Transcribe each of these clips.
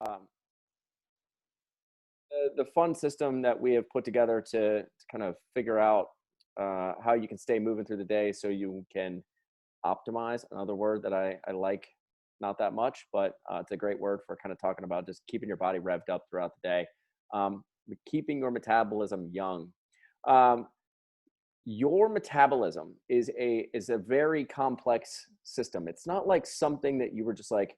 Um, the fun system that we have put together to kind of figure out how you can stay moving through the day so you can optimize, another word that I like not that much, but it's a great word for kind of talking about just keeping your body revved up throughout the day, um, keeping your metabolism young. Um, your metabolism is a very complex system. It's not like something that you were just like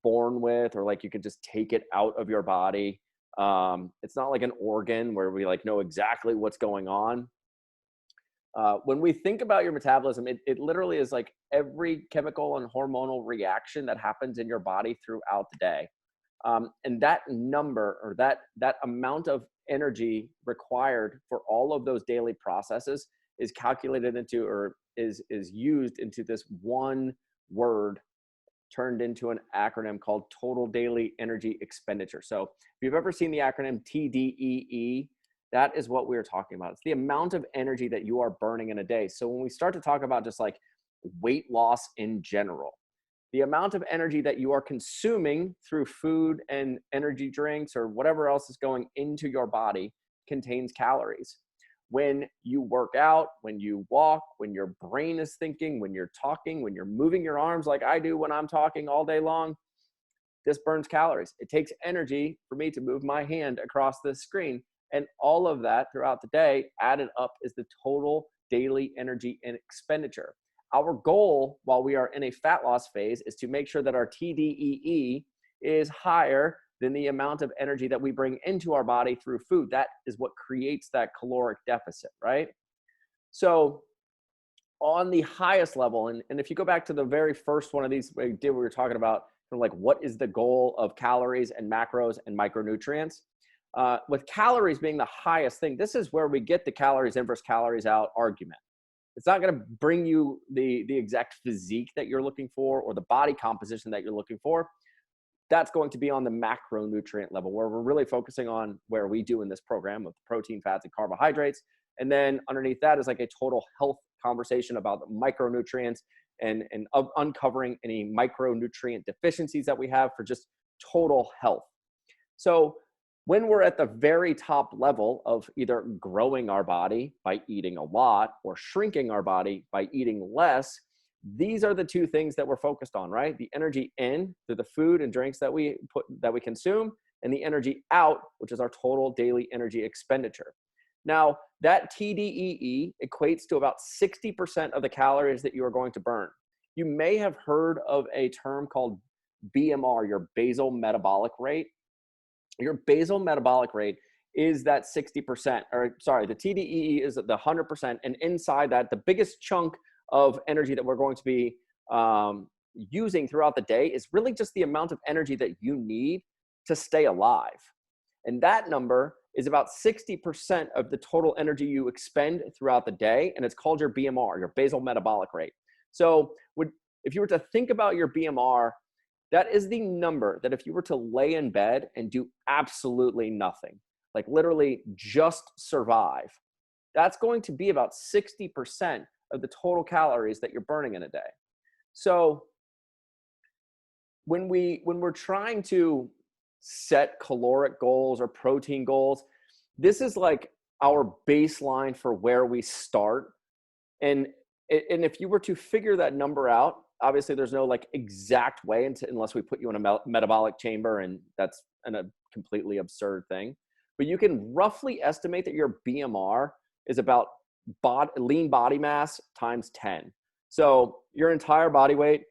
born with, or like you could just take it out of your body. It's not like an organ where we like know exactly what's going on. When we think about your metabolism, it literally is like every chemical and hormonal reaction that happens in your body throughout the day. And that number, or that amount of energy required for all of those daily processes is calculated into, or is used into this one word turned into an acronym called total daily energy expenditure. So if you've ever seen the acronym TDEE, that is what we're talking about. It's the amount of energy that you are burning in a day. So when we start to talk about just like weight loss in general, the amount of energy that you are consuming through food and energy drinks or whatever else is going into your body contains calories. When you work out, when you walk, when your brain is thinking, when you're talking, when you're moving your arms like I do when I'm talking all day long, this burns calories. It takes energy for me to move my hand across this screen. And all of that throughout the day added up is the total daily energy and expenditure. Our goal while we are in a fat loss phase is to make sure that our TDEE is higher than the amount of energy that we bring into our body through food. That is what creates that caloric deficit, right? So on the highest level, and if you go back to the very first one of these we were talking about like what is the goal of calories and macros and micronutrients. With calories being the highest thing, this is where we get the calories in versus calories out argument. It's not going to bring you the exact physique that you're looking for or the body composition that you're looking for. That's going to be on the macronutrient level, where we're really focusing on where we do in this program of protein, fats, and carbohydrates. And then underneath that is like a total health conversation about the micronutrients and of uncovering any micronutrient deficiencies that we have for just total health. So when we're at the very top level of either growing our body by eating a lot or shrinking our body by eating less, these are the two things that we're focused on, right? The energy in through the food and drinks that we consume, and the energy out, which is our total daily energy expenditure. Now, that TDEE equates to about 60% of the calories that you are going to burn. You may have heard of a term called BMR, your basal metabolic rate. Your basal metabolic rate is that 60%, or sorry, the TDEE is the 100%. And inside that, the biggest chunk of energy that we're going to be using throughout the day is really just the amount of energy that you need to stay alive. And that number is about 60% of the total energy you expend throughout the day. And it's called your BMR, your basal metabolic rate. So if you were to think about your BMR, that is the number that if you were to lay in bed and do absolutely nothing, like literally just survive, that's going to be about 60% of the total calories that you're burning in a day. So when we're trying to set caloric goals or protein goals, this is like our baseline for where we start. And if you were to figure that number out, obviously there's no like exact way unless we put you in a metabolic chamber, and that's a completely absurd thing. But you can roughly estimate that your BMR is about lean body mass times 10. So your entire body weight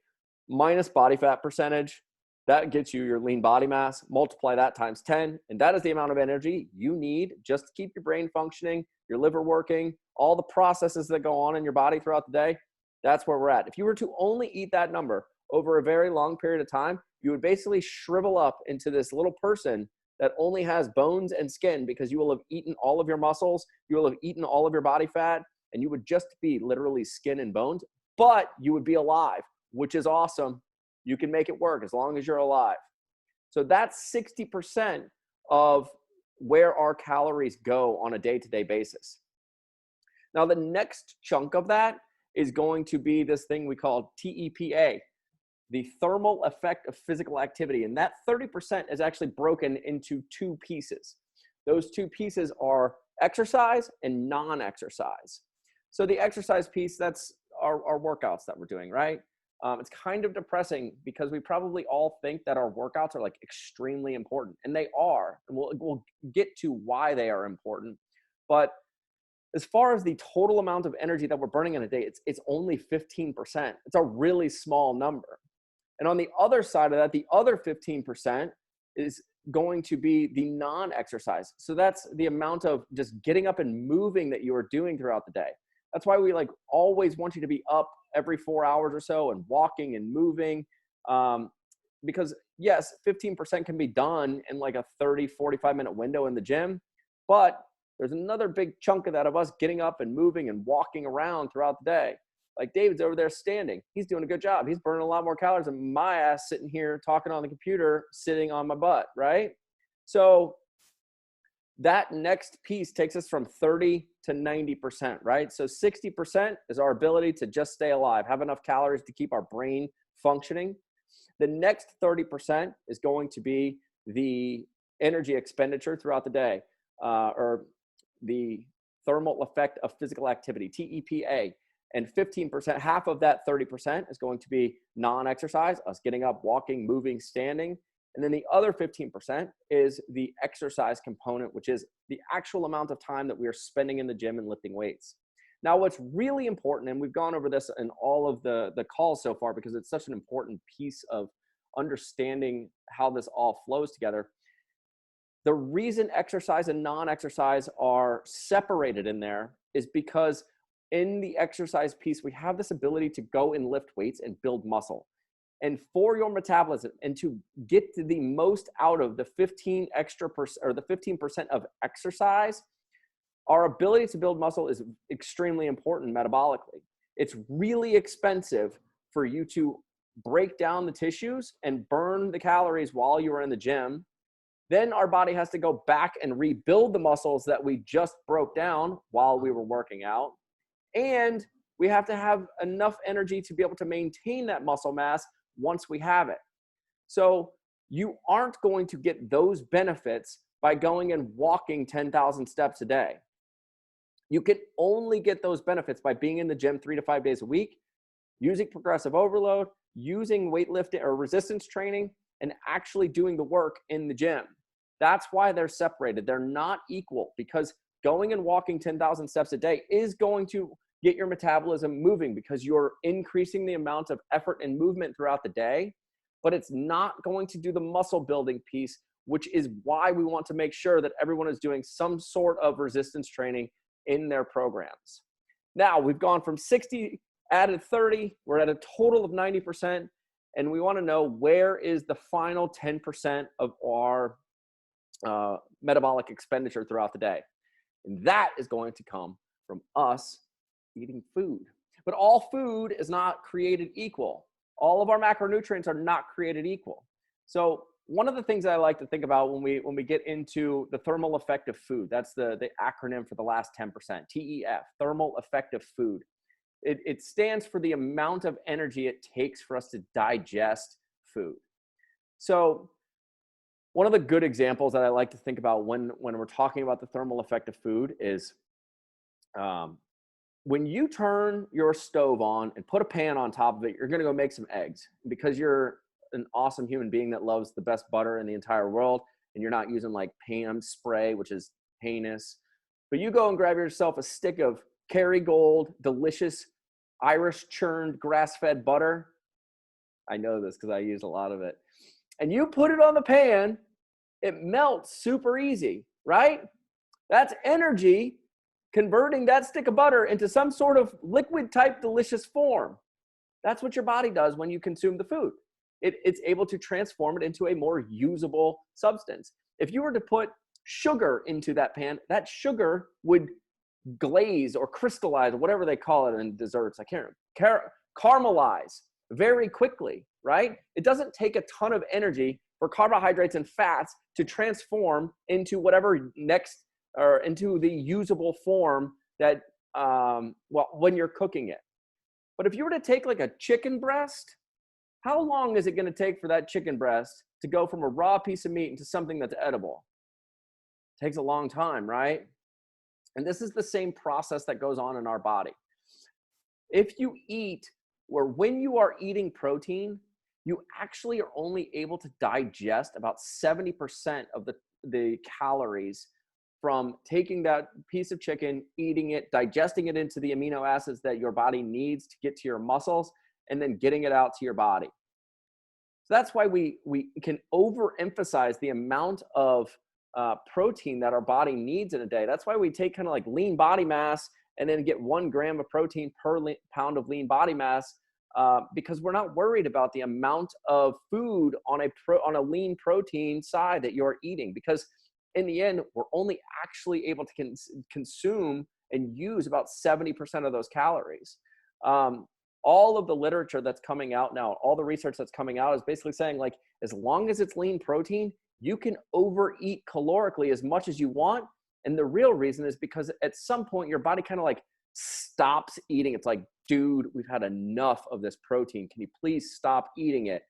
minus body fat percentage, that gets you your lean body mass. Multiply that times 10, and that is the amount of energy you need just to keep your brain functioning, your liver working, all the processes that go on in your body throughout the day. That's where we're at. If you were to only eat that number over a very long period of time, you would basically shrivel up into this little person that only has bones and skin, because you will have eaten all of your muscles, you will have eaten all of your body fat, and you would just be literally skin and bones, but you would be alive, which is awesome. You can make it work as long as you're alive. So that's 60% of where our calories go on a day-to-day basis. Now, the next chunk of that is going to be this thing we call TEPA. the thermal effect of physical activity. And that 30% is actually broken into two pieces. Those two pieces are exercise and non-exercise. So the exercise piece, that's our workouts that we're doing, right? It's kind of depressing because we probably all think that our workouts are like extremely important, and they are. And we'll get to why they are important. But as far as the total amount of energy that we're burning in a day, it's only 15%. It's a really small number. And on the other side of that, the other 15% is going to be the non-exercise. So that's the amount of just getting up and moving that you are doing throughout the day. That's why we like always want you to be up every 4 hours or so and walking and moving. Because yes, 15% can be done in like a 30, 45-minute window in the gym, but there's another big chunk of that of us getting up and moving and walking around throughout the day. Like David's over there standing. He's doing a good job. He's burning a lot more calories than my ass sitting here talking on the computer, sitting on my butt, right? So that next piece takes us from 30 to 90%, right? So 60% is our ability to just stay alive, have enough calories to keep our brain functioning. The next 30% is going to be the energy expenditure throughout the day, or the thermal effect of physical activity, TEPA. And 15%, half of that 30% is going to be non-exercise, us getting up, walking, moving, standing. And then the other 15% is the exercise component, which is the actual amount of time that we are spending in the gym and lifting weights. Now, what's really important, and we've gone over this in all of the calls so far because it's such an important piece of understanding how this all flows together. The reason exercise and non-exercise are separated in there is because in the exercise piece, we have this ability to go and lift weights and build muscle. And for your metabolism and to get to the most out of the 15% of exercise, our ability to build muscle is extremely important metabolically. It's really expensive for you to break down the tissues and burn the calories while you are in the gym. Then our body has to go back and rebuild the muscles that we just broke down while we were working out. And we have to have enough energy to be able to maintain that muscle mass once we have it. So you aren't going to get those benefits by going and walking 10,000 steps a day. You can only get those benefits by being in the gym 3 to 5 days a week, using progressive overload, using weightlifting or resistance training, and actually doing the work in the gym. That's why they're separated. They're not equal, because going and walking 10,000 steps a day is going to get your metabolism moving because you're increasing the amount of effort and movement throughout the day, but it's not going to do the muscle building piece, which is why we want to make sure that everyone is doing some sort of resistance training in their programs. Now, we've gone from 60, added 30, we're at a total of 90%, and we want to know where is the final 10% of our metabolic expenditure throughout the day. And that is going to come from us eating food. But all food is not created equal. All of our macronutrients are not created equal. So one of the things that I like to think about when we get into the thermal effect of food, that's the acronym for the last 10%, TEF, thermal effect of food. It stands for the amount of energy it takes for us to digest food. So one of the good examples that I like to think about when we're talking about the thermal effect of food is when you turn your stove on and put a pan on top of it, you're going to go make some eggs because you're an awesome human being that loves the best butter in the entire world, and you're not using like Pam spray, which is heinous. But you go and grab yourself a stick of Kerrygold, delicious Irish churned grass-fed butter. I know this because I use a lot of it. And you put it on the pan, it melts super easy, right? That's energy converting that stick of butter into some sort of liquid type delicious form. That's what your body does when you consume the food. It's able to transform it into a more usable substance. If you were to put sugar into that pan, that sugar would glaze or crystallize, or whatever they call it in desserts. I can't remember. Caramelize very quickly, right? It doesn't take a ton of energy for carbohydrates and fats to transform into whatever next, or into the usable form that, when you're cooking it. But if you were to take like a chicken breast, How long is it going to take for that chicken breast to go from a raw piece of meat into something that's edible? It takes a long time, right? And this is the same process that goes on in our body. If you eat, or when you are eating protein, you actually are only able to digest about 70% of the calories from taking that piece of chicken, eating it, digesting it into the amino acids that your body needs to get to your muscles, and then getting it out to your body. So that's why we can overemphasize the amount of protein that our body needs in a day. That's why we take kind of like lean body mass and then get 1 gram of protein per pound of lean body mass, because we're not worried about the amount of food on a lean protein side that you're eating, because in the end, we're only actually able to consume and use about 70% of those calories. All of the literature that's coming out now, all the research that's coming out is basically saying, like, as long as it's lean protein, you can overeat calorically as much as you want. And the real reason is because at some point your body kind of like stops eating. It's like, dude, we've had enough of this protein. Can you please stop eating it?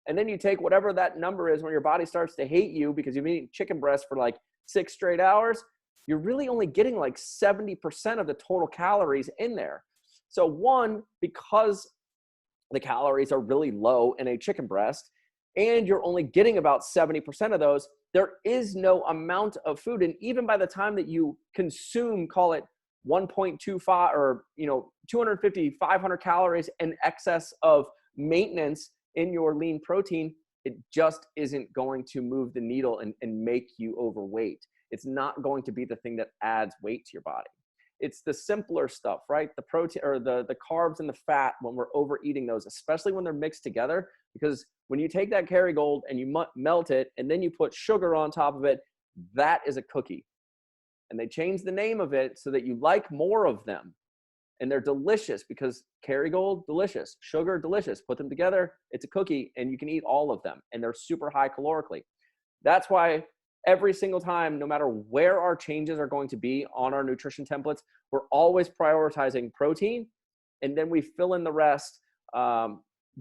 And then you take whatever that number is when your body starts to hate you because you've been eating chicken breast for like 6 straight hours. You're really only getting like 70% of the total calories in there. So one, because the calories are really low in a chicken breast, and you're only getting about 70% of those, there is no amount of food. And even by the time that you consume, call it 1.25 or 250, 500 calories in excess of maintenance in your lean protein, it just isn't going to move the needle and make you overweight. It's not going to be the thing that adds weight to your body. It's the simpler stuff, right? The protein or the carbs and the fat when we're overeating those, especially when they're mixed together, because when you take that Kerrygold and you melt it and then you put sugar on top of it, that is a cookie. And they changed the name of it so that you like more of them. And they're delicious because Kerrygold, delicious. Sugar, delicious. Put them together, it's a cookie, and you can eat all of them. And they're super high calorically. That's why every single time, no matter where our changes are going to be on our nutrition templates, we're always prioritizing protein. And then we fill in the rest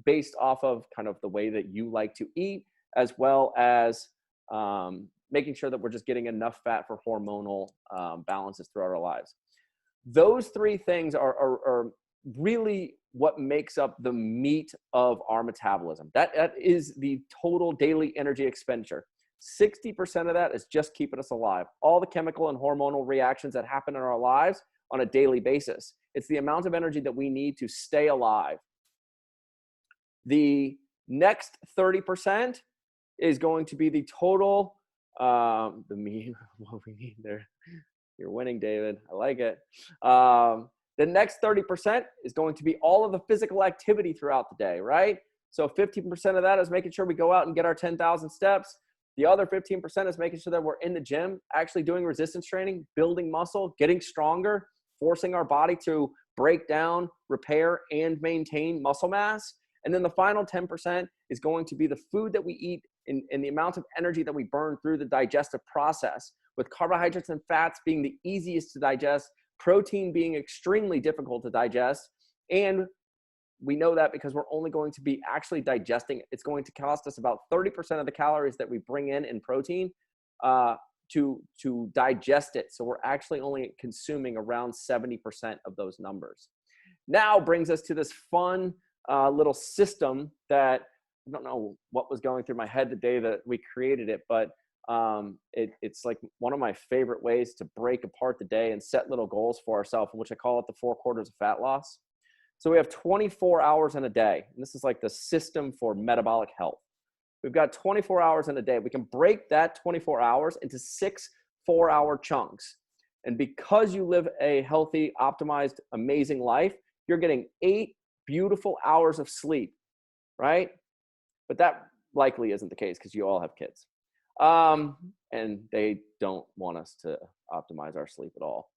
based off of kind of the way that you like to eat, as well as making sure that we're just getting enough fat for hormonal balances throughout our lives. Those 3 things are really what makes up the meat of our metabolism. That is the total daily energy expenditure. 60% of that is just keeping us alive. All the chemical and hormonal reactions that happen in our lives on a daily basis. It's the amount of energy that we need to stay alive. The next 30% is going to be the total, what we need there. You're winning, David. I like it. The next 30% is going to be all of the physical activity throughout the day, right? So 15% of that is making sure we go out and get our 10,000 steps. The other 15% is making sure that we're in the gym, actually doing resistance training, building muscle, getting stronger, forcing our body to break down, repair, and maintain muscle mass. And then the final 10% is going to be the food that we eat and the amount of energy that we burn through the digestive process, with carbohydrates and fats being the easiest to digest, protein being extremely difficult to digest. And we know that because we're only going to be actually digesting it. It's going to cost us about 30% of the calories that we bring in protein to digest it. So we're actually only consuming around 70% of those numbers. Now brings us to this fun little system that I don't know what was going through my head the day that we created it, but it's like one of my favorite ways to break apart the day and set little goals for ourselves, which I call it the 4 quarters of fat loss. So we have 24 hours in a day. And this is like the system for metabolic health. We've got 24 hours in a day. We can break that 24 hours into 6 4-hour chunks. And because you live a healthy, optimized, amazing life, you're getting 8 beautiful hours of sleep, right? But that likely isn't the case because you all have kids. And they don't want us to optimize our sleep at all.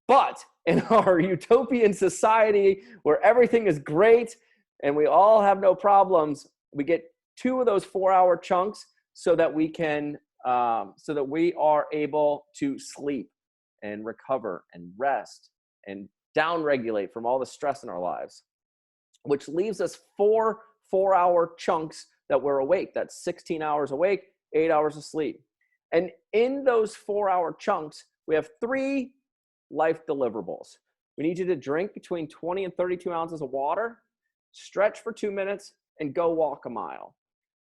But in our utopian society where everything is great and we all have no problems, we get 2 of those 4-hour chunks so that we can, so that we are able to sleep and recover and rest and downregulate from all the stress in our lives, which leaves us 4 4-hour chunks that we're awake. That's 16 hours awake, 8 hours of sleep. And in those 4-hour chunks, we have 3 life deliverables. We need you to drink between 20 and 32 ounces of water, stretch for 2 minutes, and go walk a mile.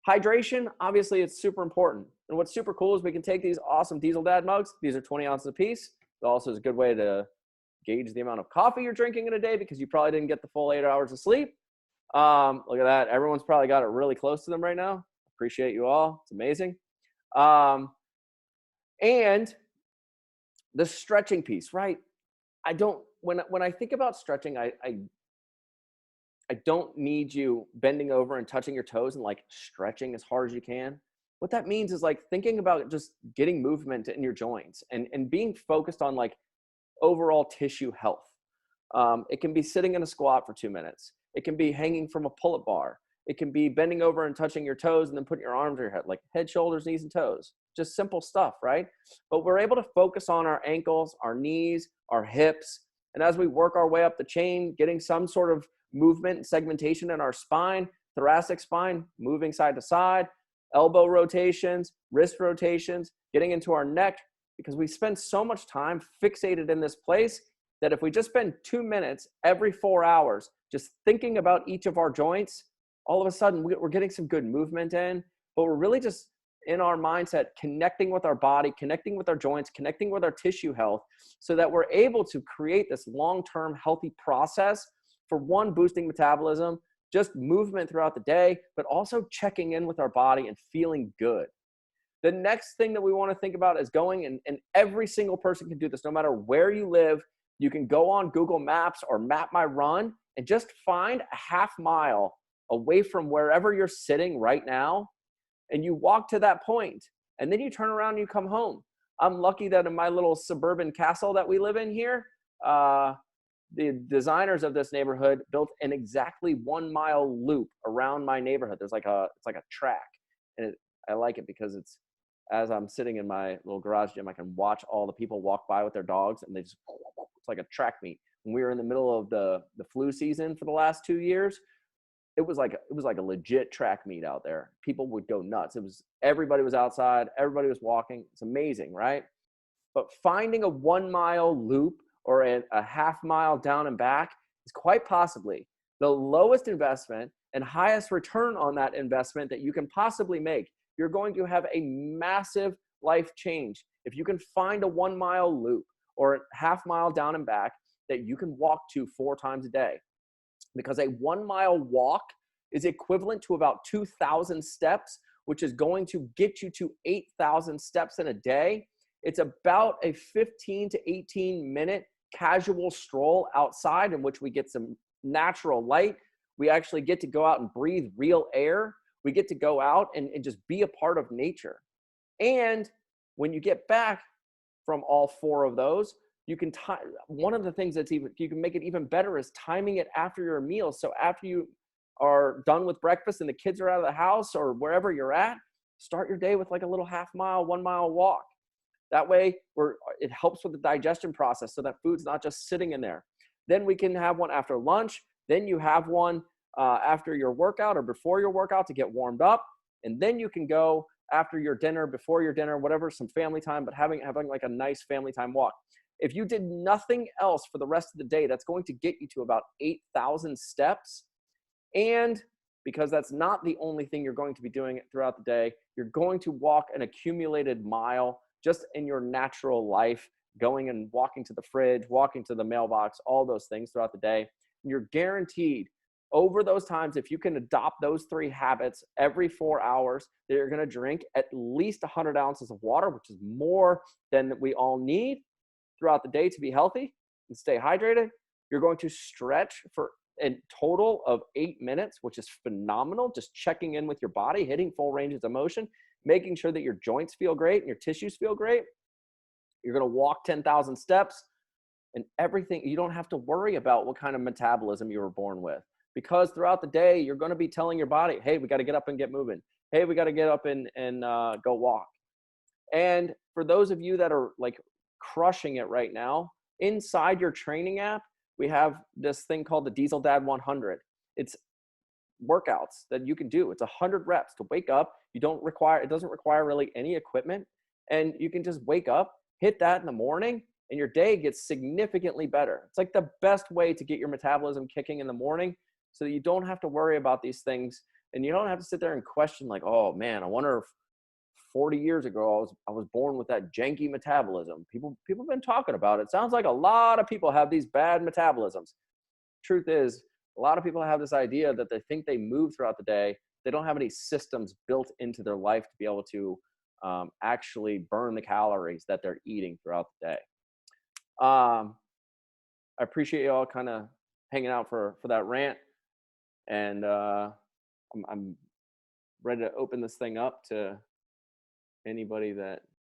Hydration, obviously, it's super important. And what's super cool is we can take these awesome Diesel Dad mugs. These are 20 ounces a piece. It also is a good way to gauge the amount of coffee you're drinking in a day because you probably didn't get the full 8 hours of sleep. Look at that. Everyone's probably got it really close to them right now. Appreciate you all. It's amazing. And the stretching piece, right? When I think about stretching, I don't need you bending over and touching your toes and like stretching as hard as you can. What that means is like thinking about just getting movement in your joints and being focused on like overall tissue health. It can be sitting in a squat for 2 minutes. It can be hanging from a pull-up bar. It can be bending over and touching your toes and then putting your arms to your head, like head, shoulders, knees, and toes. Just simple stuff, right? But we're able to focus on our ankles, our knees, our hips. And as we work our way up the chain, getting some sort of movement and segmentation in our spine, thoracic spine, moving side to side, elbow rotations, wrist rotations, getting into our neck, because we spend so much time fixated in this place that if we just spend 2 minutes every 4 hours just thinking about each of our joints, all of a sudden we're getting some good movement in, but we're really just in our mindset connecting with our body, connecting with our joints, connecting with our tissue health so that we're able to create this long-term healthy process for one, boosting metabolism, just movement throughout the day, but also checking in with our body and feeling good. The next thing that we want to think about is going, and every single person can do this, no matter where you live. You can go on Google Maps or Map My Run and just find a half mile away from wherever you're sitting right now. And you walk to that point, and then you turn around and you come home. I'm lucky that in my little suburban castle that we live in here, the designers of this neighborhood built an exactly 1 mile loop around my neighborhood. It's like a track, and I like it because it's, as I'm sitting in my little garage gym, I can watch all the people walk by with their dogs, and it's like a track meet. When we were in the middle of the flu season for the last 2 years, it was like a legit track meet out there. People would go nuts. Everybody was outside, everybody was walking. It's amazing, right? But finding a 1 mile loop or a half mile down and back is quite possibly the lowest investment and highest return on that investment that you can possibly make. You're going to have a massive life change if you can find a 1 mile loop or a half mile down and back that you can walk to 4 times a day. Because a 1 mile walk is equivalent to about 2,000 steps, which is going to get you to 8,000 steps in a day. It's about a 15 to 18 minute casual stroll outside in which we get some natural light. We actually get to go out and breathe real air. We get to go out and just be a part of nature. And when you get back from all 4 of those, you can one of the things that's you can make it even better is timing it after your meal. So after you are done with breakfast and the kids are out of the house or wherever you're at, start your day with like a little half mile, 1 mile walk. That way it helps with the digestion process so that food's not just sitting in there. Then we can have one after lunch. Then you have one after your workout or before your workout to get warmed up. And then you can go after your dinner, before your dinner, whatever, some family time, but having like a nice family time walk. If you did nothing else for the rest of the day, that's going to get you to about 8,000 steps. And because that's not the only thing you're going to be doing throughout the day, you're going to walk an accumulated mile just in your natural life, going and walking to the fridge, walking to the mailbox, all those things throughout the day. And you're guaranteed over those times, if you can adopt those 3 habits every 4 hours, that you're going to drink at least 100 ounces of water, which is more than we all need throughout the day to be healthy and stay hydrated. You're going to stretch for a total of 8 minutes, which is phenomenal. Just checking in with your body, hitting full ranges of motion, making sure that your joints feel great and your tissues feel great. You're going to walk 10,000 steps and everything. You don't have to worry about what kind of metabolism you were born with, because throughout the day, you're going to be telling your body, hey, we got to get up and get moving. Hey, we got to get up and go walk. And for those of you that are like crushing it right now, inside your training app, we have this thing called the Diesel Dad 100. It's workouts that you can do. It's 100 reps to wake up. It doesn't require really any equipment. And you can just wake up, hit that in the morning, and your day gets significantly better. It's like the best way to get your metabolism kicking in the morning so that you don't have to worry about these things. And you don't have to sit there and question like, oh man, I wonder if 40 years ago I was born with that janky metabolism. People have been talking about it. Sounds like a lot of people have these bad metabolisms. Truth is, a lot of people have this idea that they think they move throughout the day. They don't have any systems built into their life to be able to actually burn the calories that they're eating throughout the day. I appreciate you all kind of hanging out for that rant, and I'm ready to open this thing up to anybody that